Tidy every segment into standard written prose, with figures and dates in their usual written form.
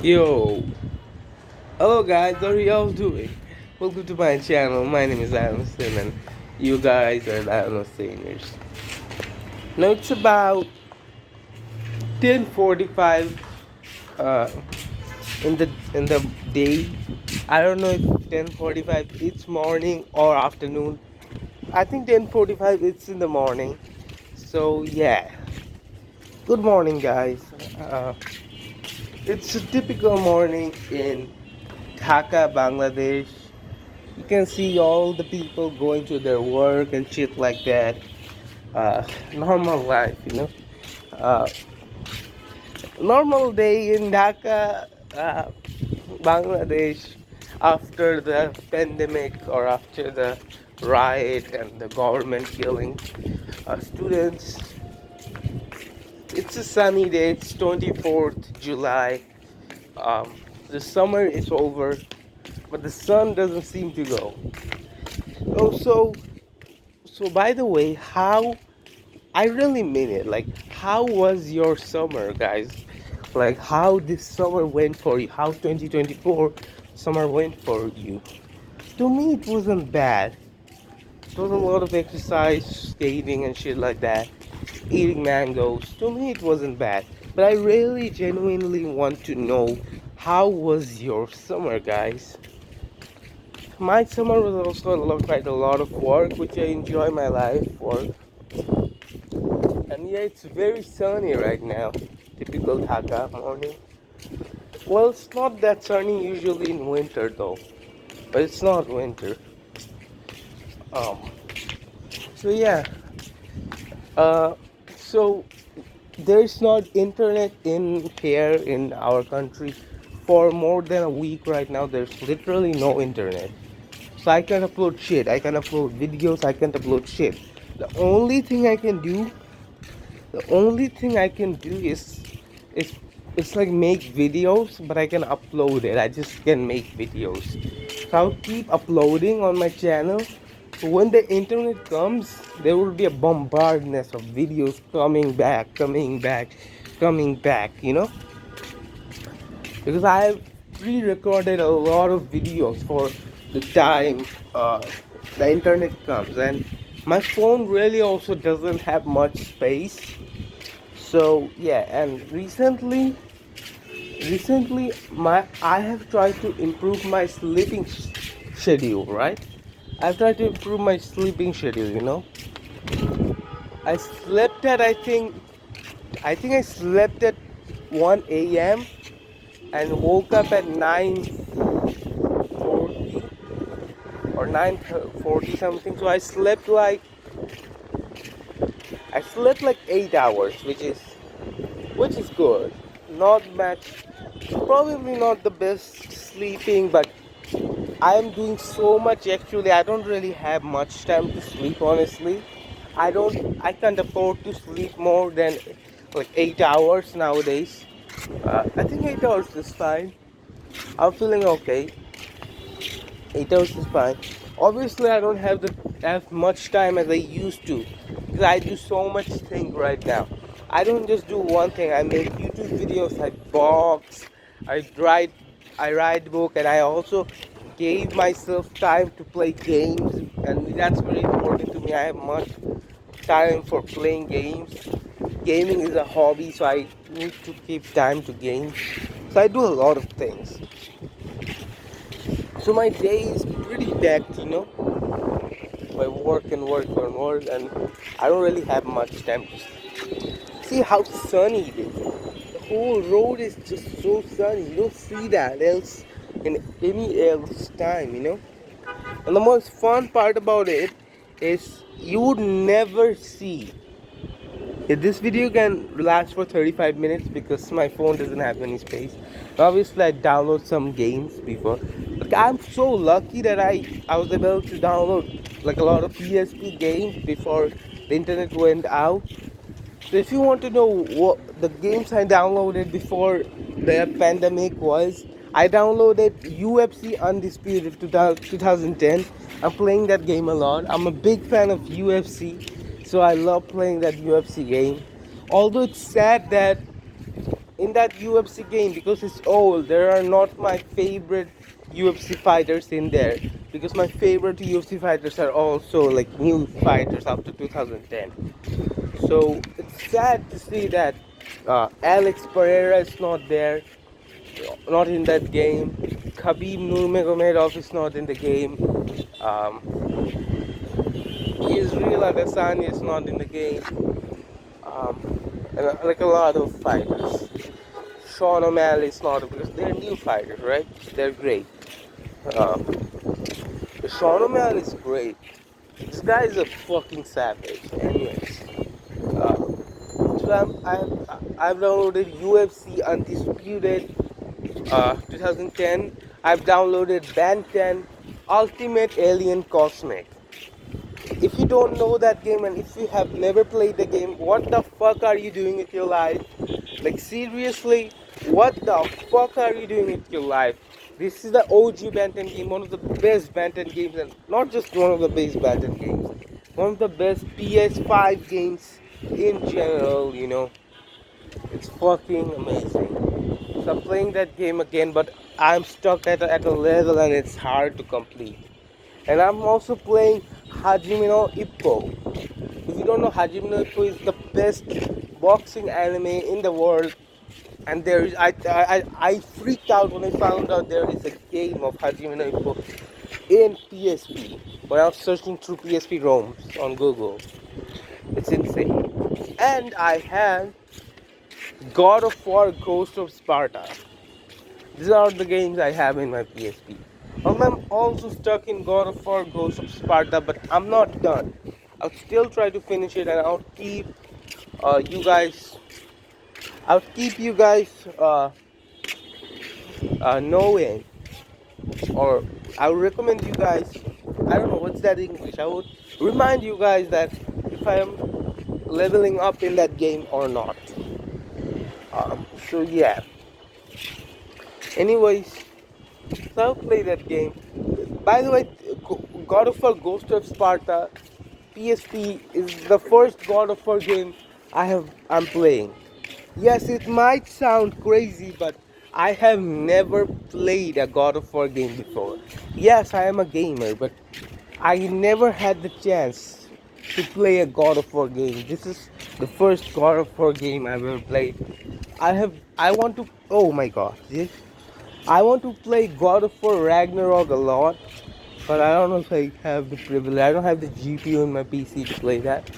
Yo, hello guys, how are y'all doing? Welcome to my channel. My name is Anderson, and you guys are Andersoners. Now it's about 10:45 uh, in the day. I don't know if 10:45 it's morning or afternoon. I think 10:45 it's in the morning. So yeah, good morning guys. Uh, it's a typical morning in Dhaka, Bangladesh. You can see all the people going to their work and shit like that. Normal life, you know. Uh, Normal day in Dhaka, Bangladesh, after the pandemic or after the riot and the government killing students. It's a sunny day. It's 24th July. The summer is over, but the sun doesn't seem to go. Oh, so by the way, how I really mean it. Like, how was your summer, guys? Like, how this summer went for you? How 2024 summer went for you? To me, it wasn't bad. It was a lot of exercise, skating, and shit like that. Eating mangoes. To me, it wasn't bad. But I really genuinely want to know how was your summer, guys? My summer was also quite a lot of work, which I enjoy my life for. And yeah, it's very sunny right now. Typical Dhaka morning. Well, it's not that sunny usually in winter though, but it's not winter. Um, so yeah, uh, so there's not internet in here in our country for more than a week right now. There's literally no internet. So I can upload shit. I can upload videos. I can upload shit. The only thing I can do The only thing I can do is it's like make videos, but I can upload it. I just can make videos. So I'll keep uploading on my channel. So when the internet comes, there will be a bombardment of videos coming back, because I have pre-recorded a lot of videos for the time uh, the internet comes, and my phone really also doesn't have much space. So yeah, and recently my I have tried to improve my sleeping schedule, right? I've tried to improve my sleeping schedule, I slept at I think I slept at 1 a.m. and woke up at 9:40 or 9:40 something. So I slept like 8 hours, which is good. Not much, probably not the best sleeping, but I am doing so much actually. I don't really have much time to sleep, honestly. I can't afford to sleep more than like 8 hours nowadays. I think 8 hours is fine. I'm feeling okay. 8 hours is fine. Obviously, I don't have the as much time as I used to because I do so much thing right now. I don't just do one thing. I make YouTube videos. I box. I write. I write book, and I also gave myself time to play games, and that's very important to me. I have much time for playing games. Gaming is a hobby, so I need to keep time to games. So I do a lot of things. So my day is pretty packed, by work and work and work, and I don't really have much time to see how sunny it is. The whole road is just so sunny. You don't see that else in any else time. And the most fun part about it is you would never see. This video can last for 35 minutes because my phone doesn't have any space. Obviously, I download some games before. But I'm so lucky that I was able to download like a lot of PSP games before the internet went out. So if you want to know what the games I downloaded before the pandemic was, I downloaded UFC Undisputed 2010. I'm playing that game a lot. I'm a big fan of UFC, so I love playing that UFC game. Although it's sad that in that UFC game, because it's old, there are not my favorite UFC fighters in there, because my favorite UFC fighters are also like new fighters after 2010. So it's sad to see that Alex Pereira is not there, not in that game. Khabib Nurmagomedov is not in the game. Israel Adesanya is not in the game. And like a lot of fighters. Sean O'Malley is not, because they're new fighters, right? They're great. Um, Sean O'Malley is great. This guy is a fucking savage. Anyways, uh, so I've downloaded UFC Undisputed 2010. I've downloaded Ben 10 Ultimate Alien Cosmic. If you don't know that game and if you have never played the game, what the fuck are you doing with your life? Like seriously, what the fuck are you doing with your life? This is the OG Bantam game, one of the best Bantam games, and not just one of the best Bantam games, one of the best PS5 games in general, you know. It's fucking amazing. So I'm playing that game again, but I'm stuck at a level and it's hard to complete. And I'm also playing Hajime no Ippo. If you don't know, Hajime no Ippo is the best boxing anime in the world. And there is I freaked out when I found out there is a game of Hajime no Ippo in PSP. When I was searching through PSP ROMs on Google, it's insane. And I have God of War: Ghost of Sparta. These are the games I have in my PSP. I'm also stuck in God of War: Ghost of Sparta, but I'm not done. I'll still try to finish it, and you guys. I'll keep you guys knowing, or I would recommend you guys. I don't know what's that in English. I would remind you guys that if I am leveling up in that game or not. So yeah. Anyways, so I'll play that game. By the way, God of War Ghost of Sparta PSP is the first God of War game I'm playing. Yes, it might sound crazy, but I have never played a God of War game before. Yes, I am a gamer, but I never had the chance to play a God of War game. This is the first God of War game I've ever played. I want to, oh my god, I want to play God of War Ragnarok a lot, but I don't know if I have the privilege. I don't have the GPU in my PC to play that.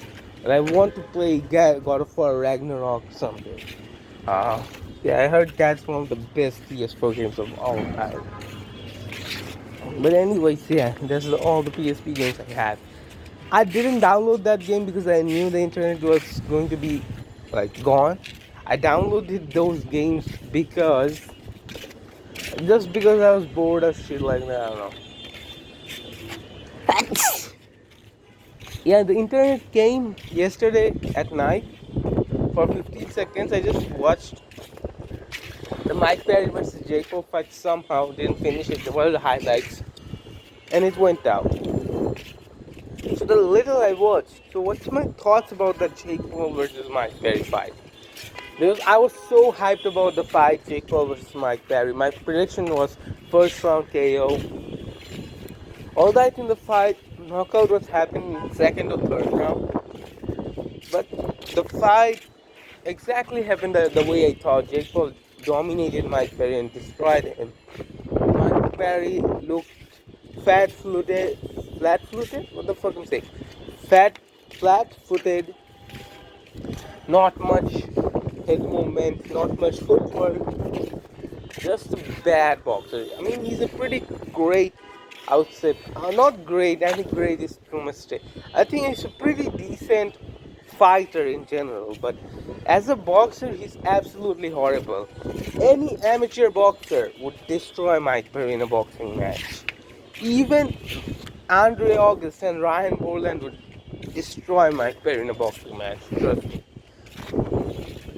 And I want to play God of War Ragnarok someday. Uh, yeah, I heard that's one of the best PS4 games of all time. But anyways, yeah, that's all the PSP games I had. I didn't download that game because I knew the internet was going to be like gone. I downloaded those games because I was bored of shit like that. I don't know. Yeah, the internet came yesterday at night for 15 seconds. I just watched the Mike Perry versus Jacob fight. Somehow didn't finish it. There were the highlights, and it went out. So the little I watched. So what's my thoughts about the Jake Paul versus Mike Perry fight? Because I was so hyped about the fight, Jake Paul versus Mike Perry. My prediction was first round KO. Although I think the fight knockout was happening in second or third round, but the fight exactly happened the way I thought. Jake Paul dominated Mike Perry and destroyed him. Mike Perry looked flat-footed. What the fuck am I saying? Flat-footed. Not much head movement, not much footwork. Just a bad boxer. I mean, he's a pretty great, I would say, not great. I think great is too much. I think he's a pretty decent fighter in general, but as a boxer, he's absolutely horrible. Any amateur boxer would destroy Mike Perry in a boxing match. Even Andre August and Ryan Borland would destroy Mike Perry in a boxing match. Trust me.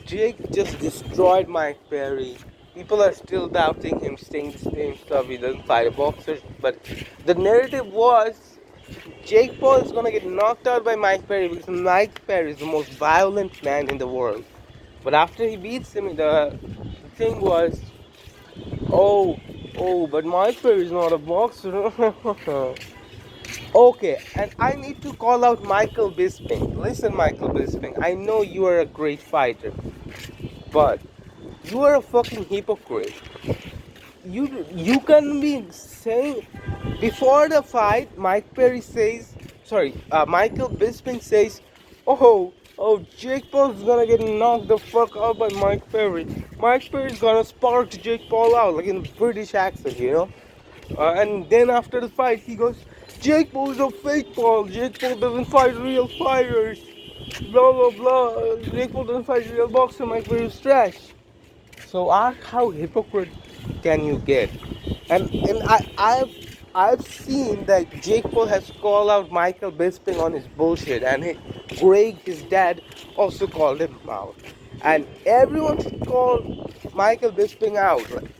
Jake just destroyed Mike Perry. People are still doubting him, saying the same stuff. He doesn't fight a boxer. But the narrative was Jake Paul is gonna get knocked out by Mike Perry because Mike Perry is the most violent man in the world. But after he beats him, the thing was, oh, but my Perry is not a boxer. Okay, and I need to call out Michael Bisping. Listen, Michael Bisping, I know you are a great fighter, but you are a fucking hypocrite. You can be saying before the fight, Michael Bisping says, Jake Paul's gonna get knocked the fuck out by Mike Perry. Mike Perry's gonna spark Jake Paul out like in British accent, you know. And then after the fight, he goes, Jake Paul's a fake Paul. Jake Paul doesn't fight real fighters. Blah blah blah. Jake Paul doesn't fight real boxer. Mike Perry's trash. So how hypocrite can you get? And I've seen that Jake Paul has called out Michael Bisping on his bullshit, and Greg, his dad, also called him out. And everyone should call Michael Bisping out. Like,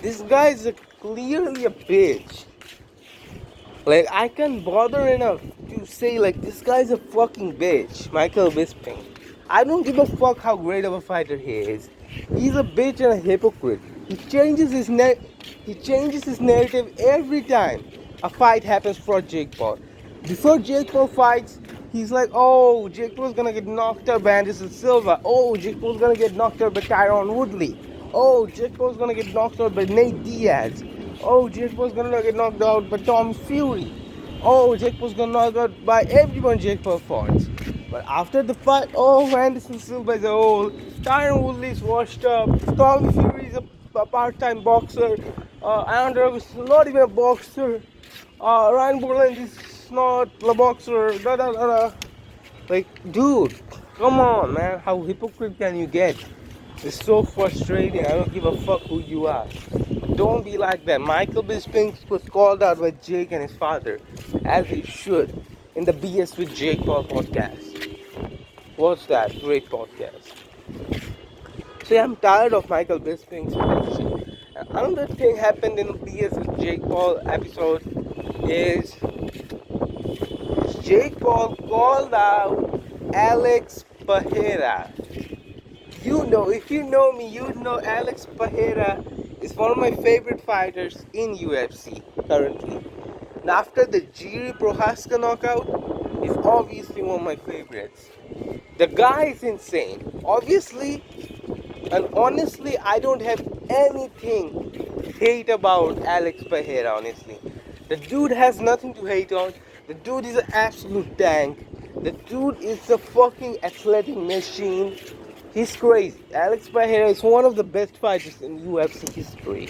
this guy is clearly a bitch. Like, I can't bother enough to say, like, this guy's a fucking bitch, Michael Bisping. I don't give a fuck how great of a fighter he is. He's a bitch and a hypocrite. He changes his narrative every time a fight happens for Jake Paul. Before Jake Paul fights, he's like, oh, Jake Paul's gonna get knocked out by Anderson Silva. Oh, Jake Paul's gonna get knocked out by Tyron Woodley. Oh, Jake Paul's gonna get knocked out by Nate Diaz. Oh, Jake Paul's gonna get knocked out by Tom Fury. Oh, Jake Paul's gonna knock out by everyone Jake Paul fights. But after the fight, oh, Anderson Silva is old. Tyron Woodley's washed up. Tom Fury's a part-time boxer. Andrew is not even a boxer. Ryan Boland is not a boxer. Da, da, da, da. Like, dude, come on, man. How hypocrite can you get? It's so frustrating. I don't give a fuck who you are. Don't be like that. Michael Bisping was called out by Jake and his father, as he should, in the BS with Jake Paul podcast. What's that? Great podcast. See, I'm tired of Michael Bisping's bullshit. Another thing happened in the BS with Jake Paul episode is Jake Paul called out Alex Pereira. You know, if you know me, you know Alex Pereira is one of my favorite fighters in UFC currently. And after the Jiri Prohaska knockout, he's obviously one of my favorites. The guy is insane. Obviously, and honestly, I don't have anything hate about Alex Pereira, honestly. The dude has nothing to hate on. The dude is an absolute tank. The dude is a fucking athletic machine. He's crazy. Alex Pereira is one of the best fighters in UFC history.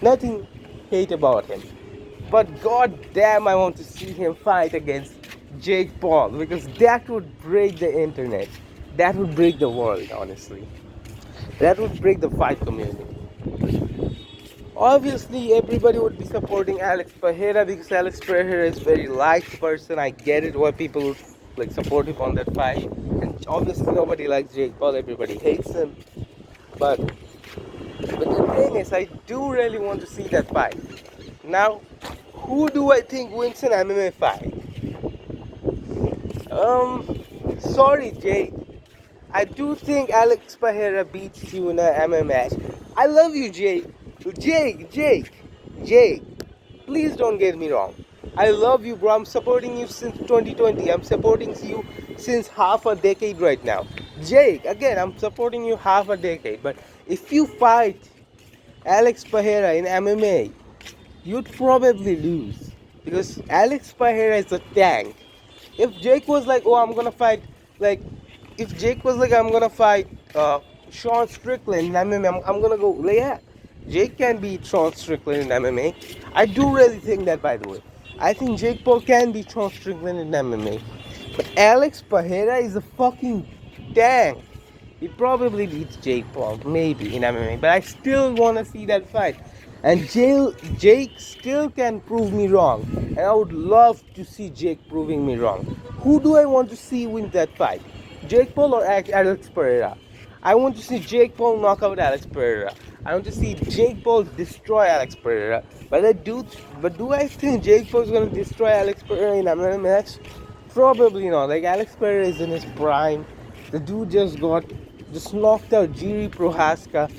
Nothing hate about him. But god damn, I want to see him fight against Jake Paul, because that would break the internet. That would break the world, honestly. That would break the fight community. Obviously, everybody would be supporting Alex Pereira because Alex Pereira is a very liked person. I get it why people would like support him on that fight. And obviously, nobody likes Jake Paul. Everybody hates him. But the thing is, I do really want to see that fight. Now, who do I think wins an MMA fight? Sorry, Jake. I do think Alex Pereira beats you in an MMA match. I love you, Jake. Jake. Please don't get me wrong. I love you, bro. I'm supporting you since 2020. I'm supporting you since half a decade right now. Jake, again, I'm supporting you half a decade. But if you fight Alex Pereira in MMA, you'd probably lose. Because Alex Pereira is a tank. If Jake was like, oh, I'm gonna fight, like, if Jake was like, I'm gonna fight Sean Strickland in MMA, I'm gonna go, like, yeah, Jake can beat Sean Strickland in MMA. I do really think that, by the way. I think Jake Paul can beat Sean Strickland in MMA. But Alex Pereira is a fucking tank. He probably beats Jake Paul, maybe, in MMA. But I still want to see that fight. And Jake still can prove me wrong. And I would love to see Jake proving me wrong. Who do I want to see win that fight? Jake Paul or Alex Pereira? I want to see Jake Paul knock out Alex Pereira. I want to see Jake Paul destroy Alex Pereira. But do I think Jake Paul is going to destroy Alex Pereira in a match? Probably not. Like, Alex Pereira is in his prime. The dude just knocked out Jiri Prohaska,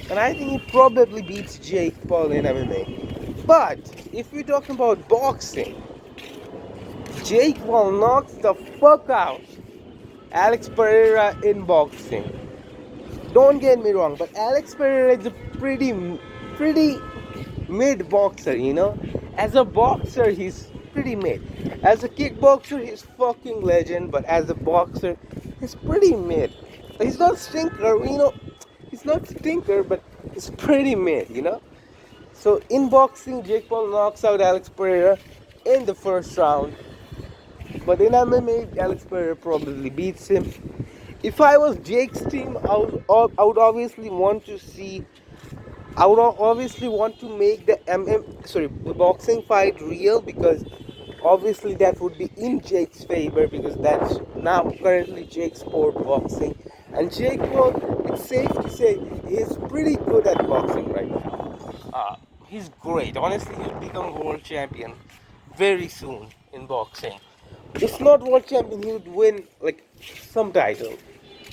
and I think he probably beats Jake Paul in MMA. But if we're talking about boxing, Jake Paul knocks the fuck out Alex Pereira in boxing. Don't get me wrong, but Alex Pereira is a pretty mid boxer, you know. As a boxer, he's pretty mid. As a kickboxer, he's fucking legend. But as a boxer, he's pretty mid. He's not stinker, you know. He's not stinker, but he's pretty mid, you know. So in boxing, Jake Paul knocks out Alex Pereira in the first round. But in MMA, Alex Pereira probably beats him. If I was Jake's team, I would obviously want to see. I would obviously want to make the boxing fight real, because obviously that would be in Jake's favor, because that's now currently Jake's sport, boxing. And Jake Paul, it's safe to say, he's pretty good at boxing right now. He's great. Honestly, he'll become world champion very soon in boxing. If not world champion, he would win like some title,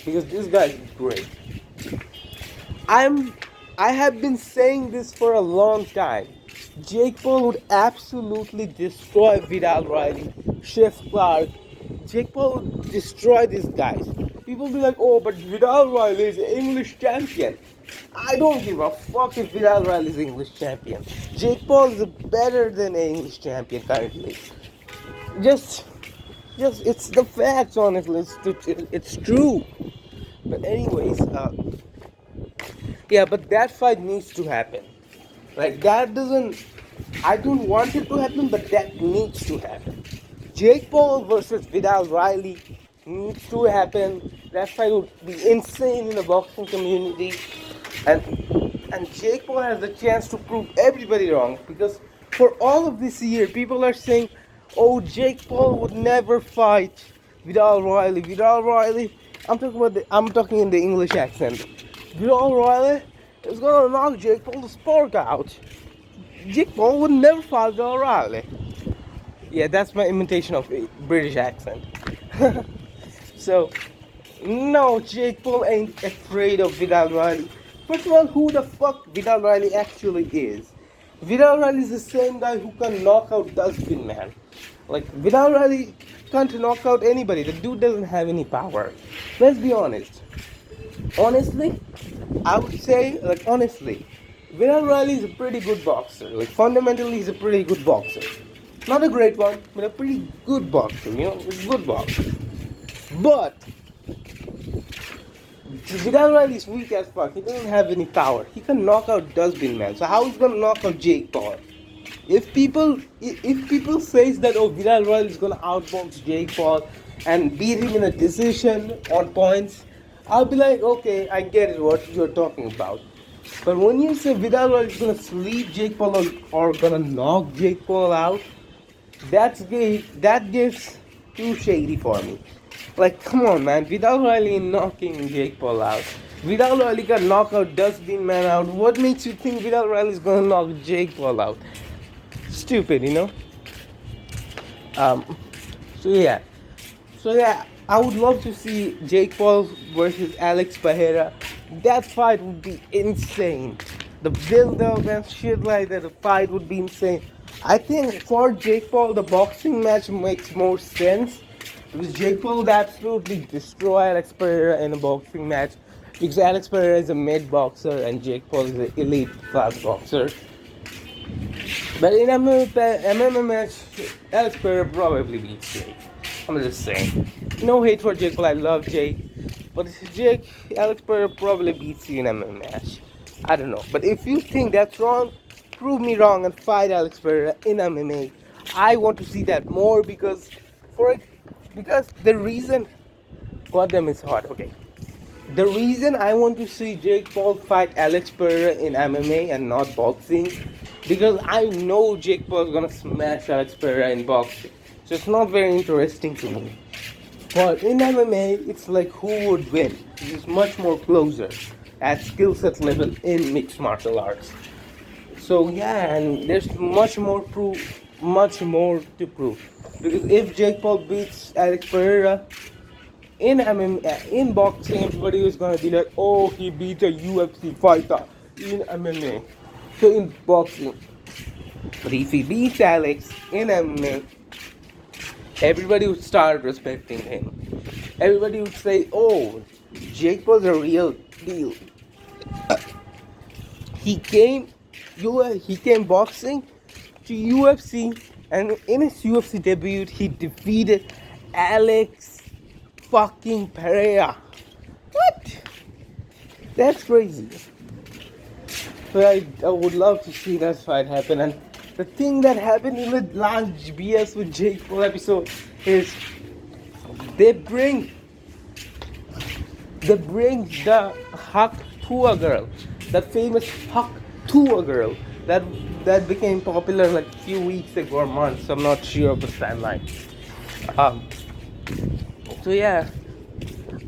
because this guy is great. I'm I have been saying this for a long time. Jake Paul would absolutely destroy Vidal Riley, Chef Clark. Jake Paul would destroy these guys. People be like, oh, but Vidal Riley is English champion. I don't give a fuck if Vidal Riley is English champion. Jake Paul is better than an English champion currently. Just, it's the facts, honestly. It's true. But anyways, yeah, but that fight needs to happen. Like, I don't want it to happen, but that needs to happen. Jake Paul versus Vidal Riley needs to happen. That fight would be insane in the boxing community. And Jake Paul has the chance to prove everybody wrong, because for all of this year, people are saying, oh, Jake Paul would never fight Vidal Riley. Vidal Riley, I'm talking in the English accent. Vidal Riley is gonna knock Jake Paul's spark out. Jake Paul would never fight Vidal Riley. Yeah, that's my imitation of a British accent. So, no, Jake Paul ain't afraid of Vidal Riley. First of all, who the fuck Vidal Riley actually is? Vidal Riley is the same guy who can knock out Dustbin Man. Like, Vidal Riley can't knock out anybody. The dude doesn't have any power. Let's be honest. Honestly, I would say, Vidal Riley is a pretty good boxer. Like, fundamentally, he's a pretty good boxer. Not a great one, but a pretty good boxer, you know? A good boxer. But Vidal Riley is weak as fuck. He doesn't have any power. He can knock out Dustbin Man. So how is he gonna knock out Jake Paul? If people says that, oh, Vidal Riley is gonna outbox Jake Paul and beat him in a decision on points, I'll be like, okay, I get it, what you're talking about. But when you say Vidal Riley is gonna sleep Jake Paul or gonna knock Jake Paul out, that gives too shady for me. Like, come on, man. Vidal Riley knocking Jake Paul out. Vidal Riley can knock out Dustbin Man out. What makes you think Vidal Riley is gonna knock Jake Paul out? Stupid, you know. So yeah, I would love to see Jake Paul versus Alex Pereira. That fight would be insane. The build-up and shit like that, the fight would be insane. I think for Jake Paul, the boxing match makes more sense, because Jake Paul would absolutely destroy Alex Pereira in a boxing match, because Alex Pereira is a mid boxer and Jake Paul is an elite class boxer. But in MMA match, Alex Pereira probably beats Jake. I'm just saying. No hate for Jake Paul, I love Jake. But Alex Pereira probably beats you in MMA match. I don't know. But if you think that's wrong, prove me wrong and fight Alex Pereira in MMA. I want to see that more, because the reason, goddamn, it's hot. Okay. The reason I want to see Jake Paul fight Alex Pereira in MMA and not boxing, because I know Jake Paul is gonna smash Alex Pereira in boxing. So it's not very interesting to me. But in MMA, it's like who would win. It's much more closer at skill set level in mixed martial arts. So yeah, and there's much more to prove. Because if Jake Paul beats Alex Pereira, In MMA, in boxing, everybody was gonna be like, oh, he beat a UFC fighter in MMA. So in boxing, but if he beats Alex in MMA, everybody would start respecting him. Everybody would say, oh, Jake was a real deal. He came, he came boxing to UFC, and in his UFC debut, he defeated Alex fucking Pereira. What? That's crazy. So I would love to see that fight happen. And the thing that happened in the last BS with Jake Paul episode is they bring the Huck Tua girl, that famous Huck Tua girl that became popular like a few weeks ago or months. I'm not sure of the timeline. Um, so yeah,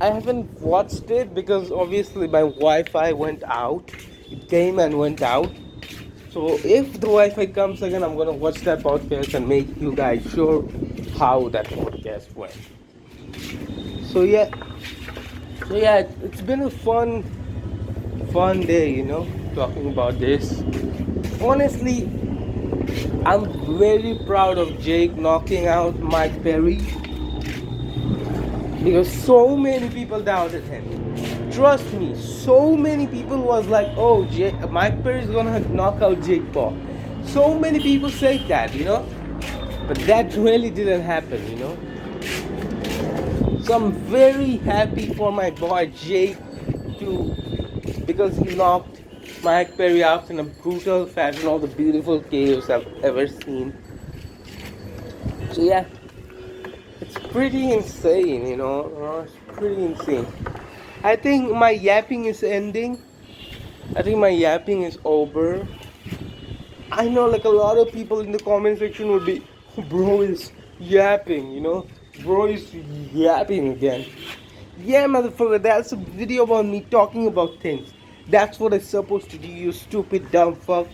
I haven't watched it because obviously my Wi-Fi went out. It came and went out. So if the Wi-Fi comes again, I'm gonna watch that podcast and make you guys sure how that podcast went. So yeah, it's been a fun day, talking about this. Honestly, I'm very proud of Jake knocking out Mike Perry because so many people doubted him. Trust me, so many people was like, oh, Mike Perry is gonna knock out Jake Paul. So many people said that. But that really didn't happen. So I'm very happy for my boy Jake too, because he knocked Mike Perry out in a brutal fashion, all the beautiful chaos I've ever seen. So yeah, it's pretty insane. It's pretty insane. I think my yapping is ending. I think my yapping is over. I know like a lot of people in the comment section would be, bro is yapping. Bro is yapping again. Yeah, motherfucker, that's a video about me talking about things. That's what I'm supposed to do, you stupid dumb fuck.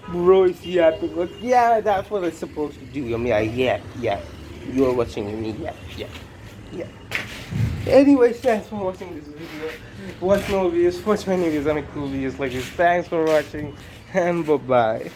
Bro is yapping. Like, yeah, that's what I'm supposed to do. I mean, yeah. You're watching me, yeah. Anyways, thanks for watching this video. Watch more videos, watch many videos, I make cool videos like this. Thanks for watching, and bye-bye.